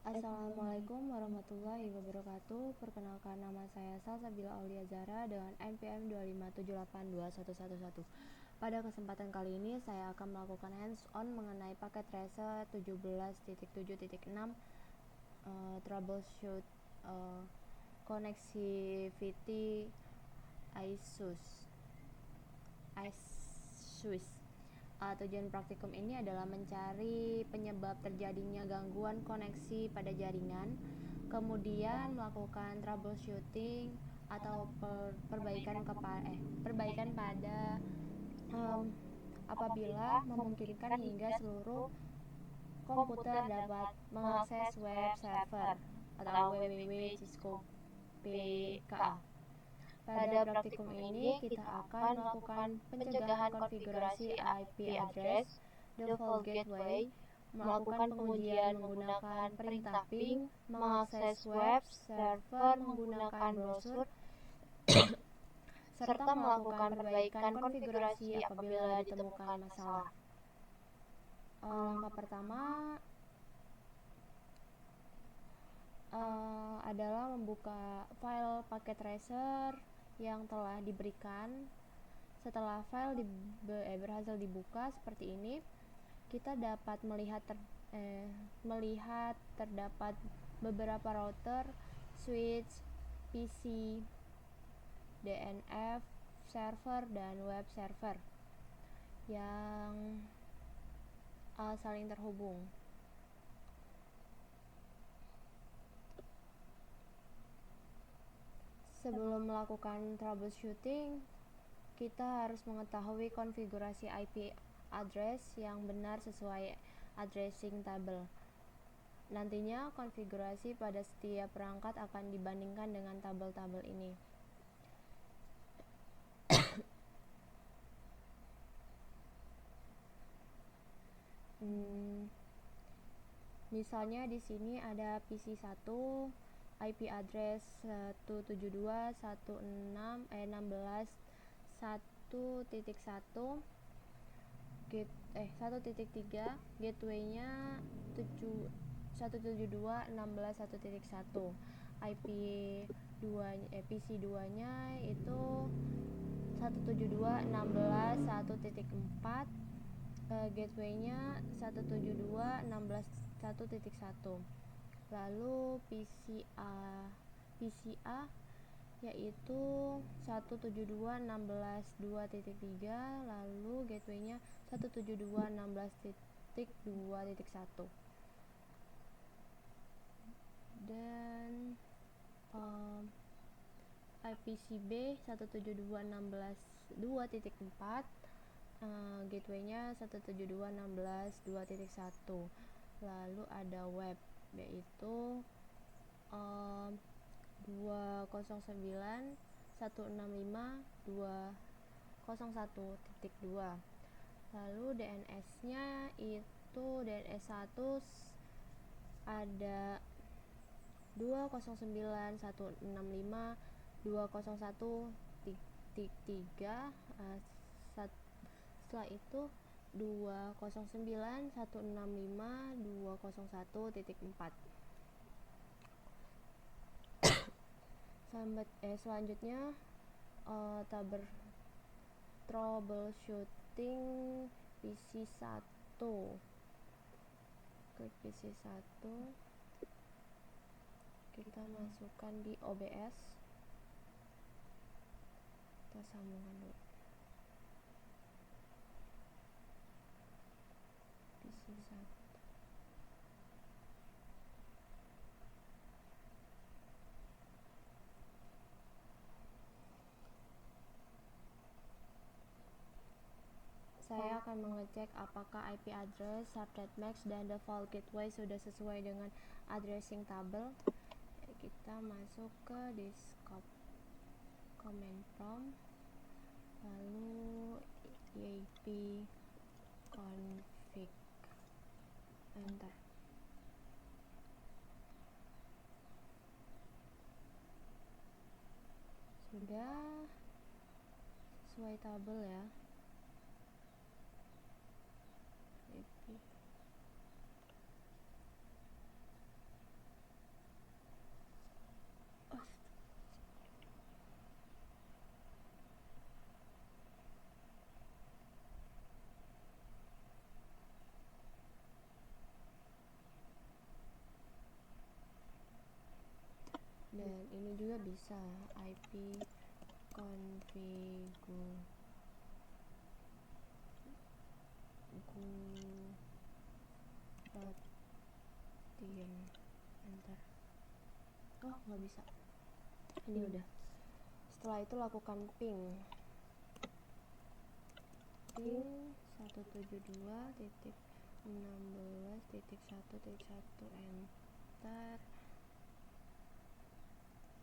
Assalamualaikum warahmatullahi wabarakatuh. Perkenalkan, nama saya Salsabila Aulia Zara dengan NPM 257821111. Pada kesempatan kali ini saya akan melakukan hands-on mengenai paket tracer 17.7.6 troubleshoot connectivity ASUS. Tujuan praktikum ini adalah mencari penyebab terjadinya gangguan koneksi pada jaringan, kemudian melakukan troubleshooting atau perbaikan pada apabila memungkinkan hingga seluruh komputer dapat mengakses web server atau www.cisco.pka. Pada praktikum ini kita akan melakukan pencegahan konfigurasi IP address, default gateway, melakukan pengujian menggunakan perintah ping, mengakses web server menggunakan browser, serta melakukan perbaikan konfigurasi apabila ditemukan masalah. Langkah pertama adalah membuka file paket tracer yang telah diberikan. Setelah file berhasil dibuka seperti ini, kita dapat melihat terdapat beberapa router, switch, PC, DNF, server, dan web server yang saling terhubung. Sebelum melakukan troubleshooting, kita harus mengetahui konfigurasi IP address yang benar sesuai addressing table. Nantinya konfigurasi pada setiap perangkat akan dibandingkan dengan tabel-tabel ini. Misalnya di sini ada PC 1, IP address 172.168.1.1, 1.3, gateway-nya 172.168.1.1, IP PC 2-nya itu 172.168.1.4, gateway-nya 172.168.1.1. Lalu PCA yaitu 172.16.2.3, lalu gateway-nya 172.16.2.1. Dan IPCB 172.16.2.4, gateway-nya 172.16.2.1. Lalu ada web yaitu 209.165.201.2. Lalu DNS-nya itu DNS 1 ada 209.165.201.3. Setelah itu 209.165.201.4. Selanjutnya troubleshooting PC 1. Klik PC 1, kita masukkan di OBS, kita sambungkan dulu PC 1. Saya akan mengecek apakah IP address, subnet max, dan default gateway sudah sesuai dengan addressing table. Kita masuk ke desktop command prompt, lalu yp config, enter. Sudah sesuai tabel ya. juga bisa IP configure enter. Oh, nggak bisa. Ini udah. Setelah itu lakukan ping 172.16.1.1 enter.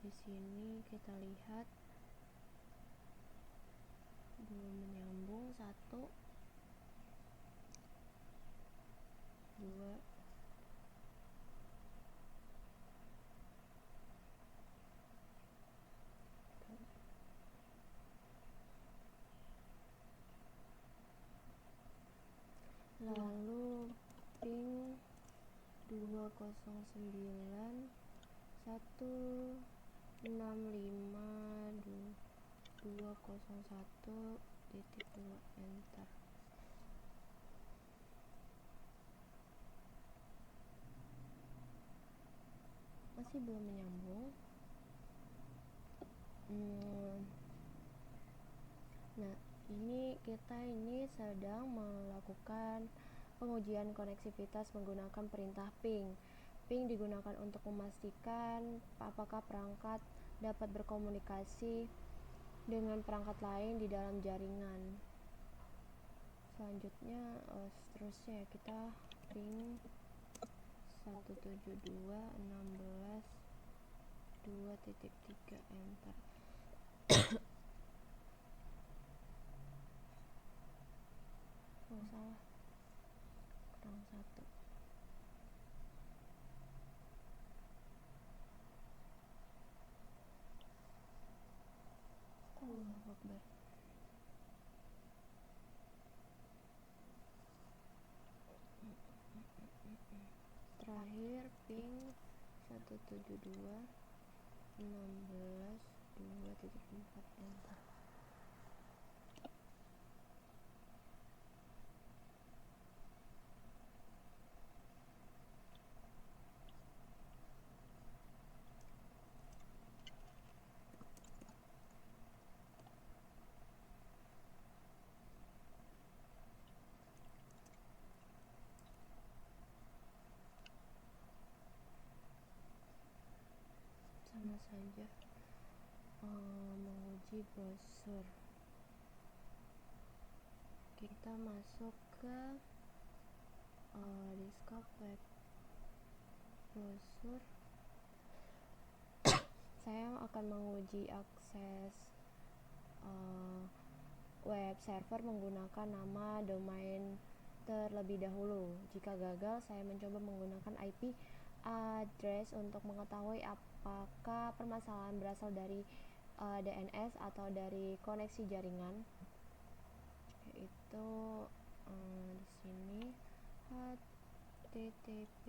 Di sini kita lihat belum menyambung. 1 2 lalu ping 209.165.201.2 enter. Masih belum menyambung. Nah, kita sedang melakukan pengujian koneksivitas menggunakan perintah ping. Ping digunakan untuk memastikan apakah perangkat dapat berkomunikasi dengan perangkat lain di dalam jaringan. Selanjutnya, seterusnya kita ping 172.16.2.3 enter. Oh, salah, kurang 1. Allahu Akbar. Terakhir ping 172.16.2.4 enter. Sama saja menguji browser. Kita masuk ke desktop web browser. Saya akan menguji akses web server menggunakan nama domain terlebih dahulu. Jika gagal, saya mencoba menggunakan IP address untuk mengetahui apakah permasalahan berasal dari DNS atau dari koneksi jaringan. Yaitu di sini http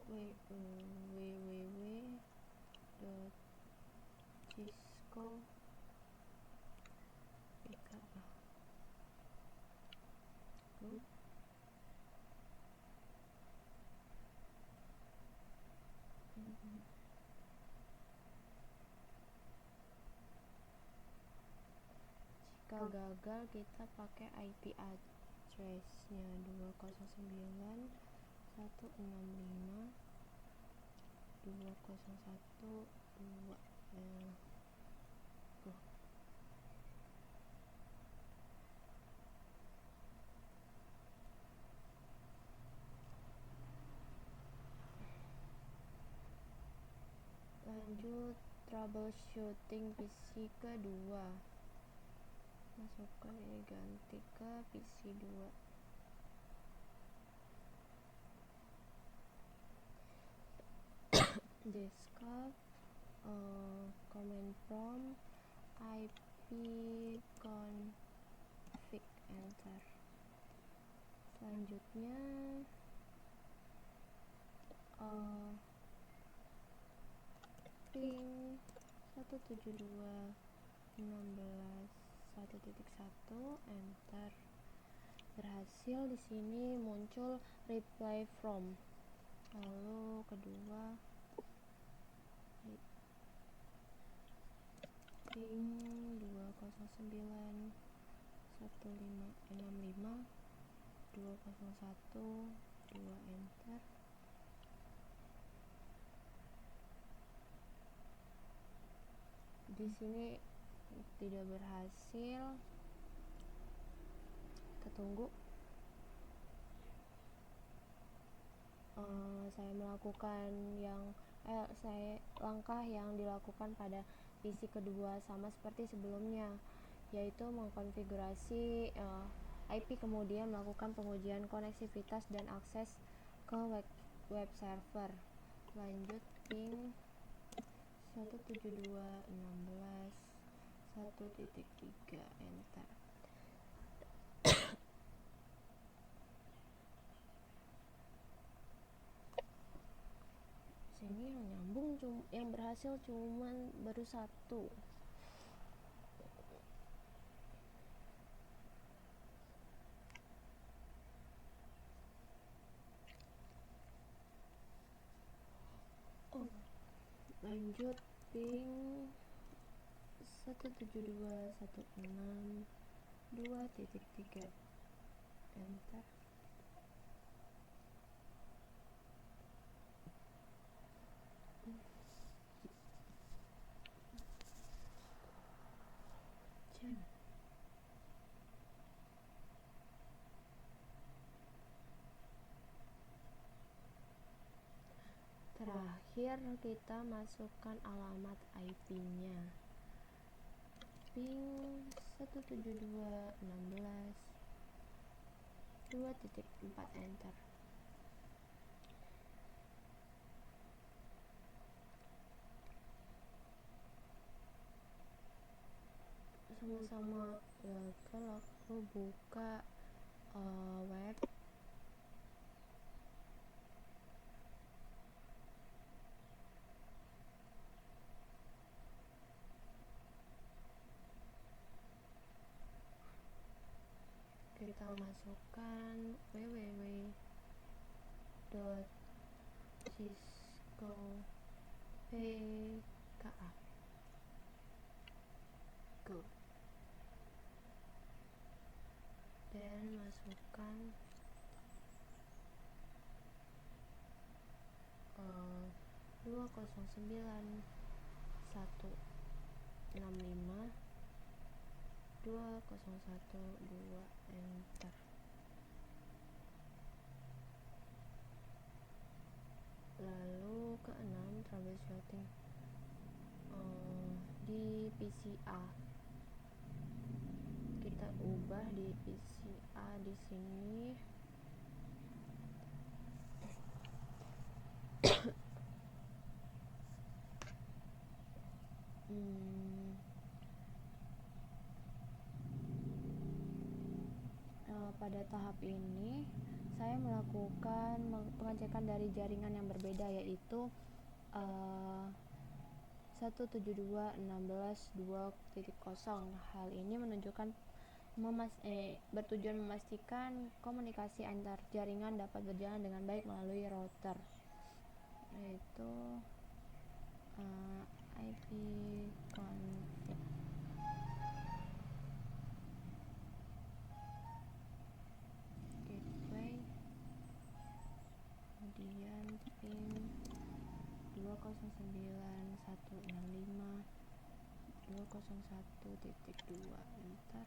www.cisco Jika gagal, kita pakai IP address-nya 209.165.201.2. Lanjut troubleshooting PC kedua. Masukkan ini, ganti ke PC 2. Desktop, command prompt, IP config enter. Selanjutnya ping 172.16.1.1 enter. Berhasil. Di sini muncul reply from. Lalu kedua ping 209 1565 201 2 enter. Di sini tidak berhasil, kita tunggu. Saya melakukan langkah yang dilakukan pada PC kedua sama seperti sebelumnya, yaitu mengkonfigurasi IP, kemudian melakukan pengujian koneksivitas dan akses ke web server. Lanjut ping 172.16.1.3 enter. Sini yang nyambung yang berhasil cuman baru satu. Lanjut ping 172.16.2.3 enter. Terakhir kita masukkan alamat IP-nya ping 172.16.2.4 enter. Sama-sama kalau aku buka web. Kita masukkan www.cisco.pka go, dan masukkan 209.165.201.2 enter. Lalu ke-6 troubleshooting di PCA. Kita ubah di PCA di sini. Pada tahap ini saya melakukan pengecekan dari jaringan yang berbeda, yaitu 172.16.2.0. Hal ini menunjukkan bertujuan memastikan komunikasi antar jaringan dapat berjalan dengan baik melalui router, yaitu ipconfig. Gateway, kemudian pin 209.165.201.2 enter.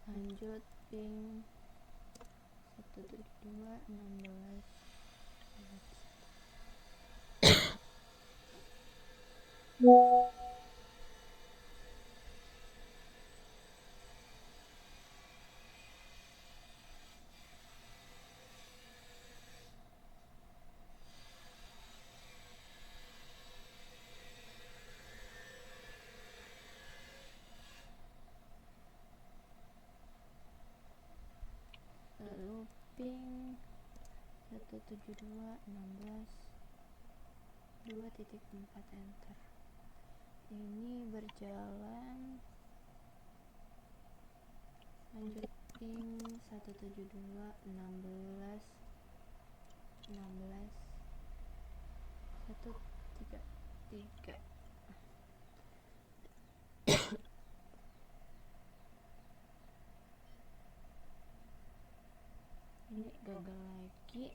Lanjut ping 172.16. Lalu ping 2.4 enter. Ini berjalan lanjut ping 133. Ini gagal lagi.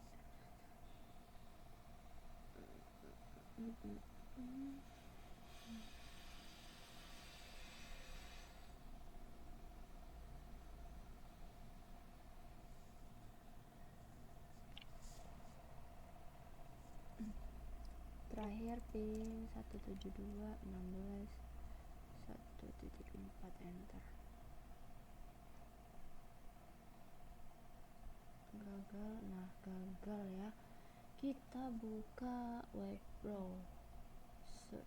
Terakhir ping 172.16 1.4 enter. Gagal ya. Kita buka web browser.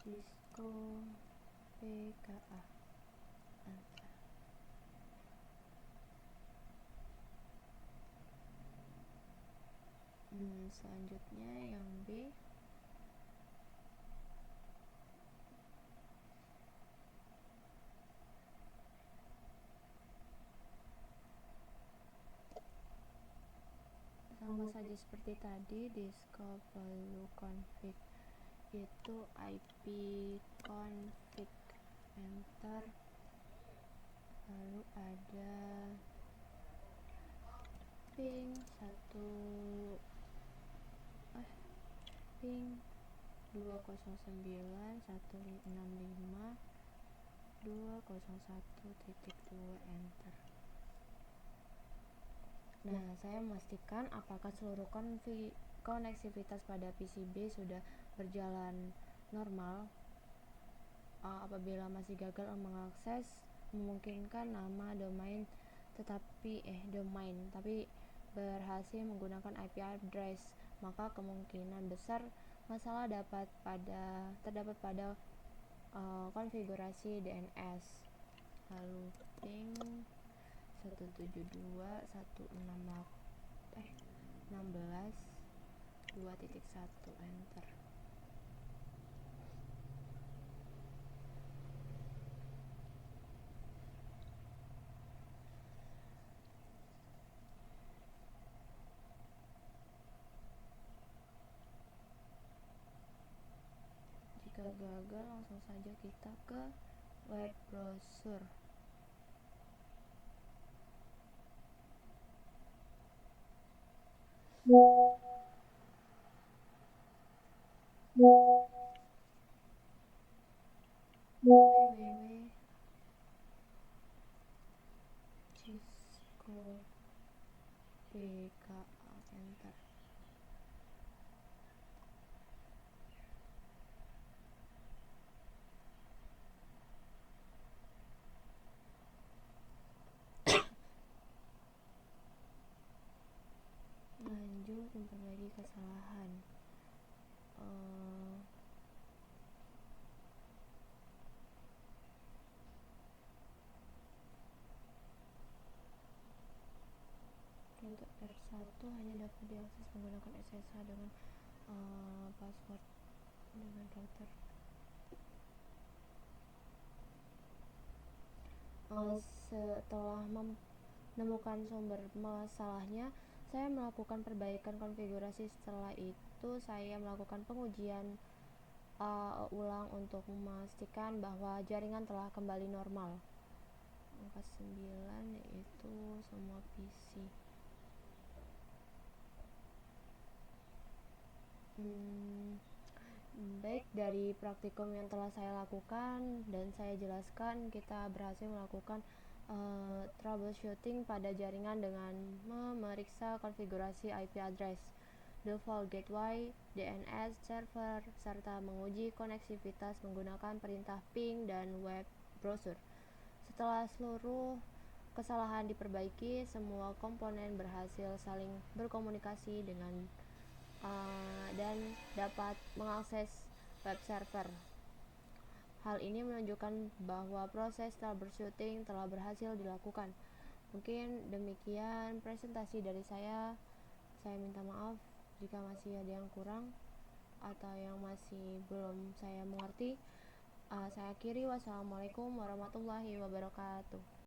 Cisco PKA. Selanjutnya yang B. Sama saja seperti tadi, di scope lalu config itu IP config enter, lalu ada ping 209.165.201.2 enter. Nah, saya memastikan apakah seluruh koneksivitas pada PCB sudah berjalan normal. Apabila masih gagal mengakses, memungkinkan nama domain tapi berhasil menggunakan IP address, maka kemungkinan besar masalah terdapat pada konfigurasi DNS. Lalu ping 172.16.2.1 enter. Jika gagal, langsung saja kita ke web browser. Cisco PKA enter. Lanjut, memperbaiki kesalahan. Untuk R1 hanya dapat diakses menggunakan SSH dengan password dengan router. Setelah menemukan sumber masalahnya, saya melakukan perbaikan konfigurasi. Setelah itu saya melakukan pengujian ulang untuk memastikan bahwa jaringan telah kembali normal. Angka 9 yaitu semua PC. Baik, dari praktikum yang telah saya lakukan dan saya jelaskan, kita berhasil melakukan troubleshooting pada jaringan dengan memeriksa konfigurasi IP address, default gateway, DNS server, serta menguji koneksivitas menggunakan perintah ping dan web browser. Setelah seluruh kesalahan diperbaiki, semua komponen berhasil saling berkomunikasi dan dapat mengakses web server. Hal ini menunjukkan bahwa proses troubleshooting telah berhasil dilakukan. Mungkin demikian presentasi dari saya. Saya minta maaf jika masih ada yang kurang atau yang masih belum saya mengerti. Saya akhiri. Wassalamualaikum warahmatullahi wabarakatuh.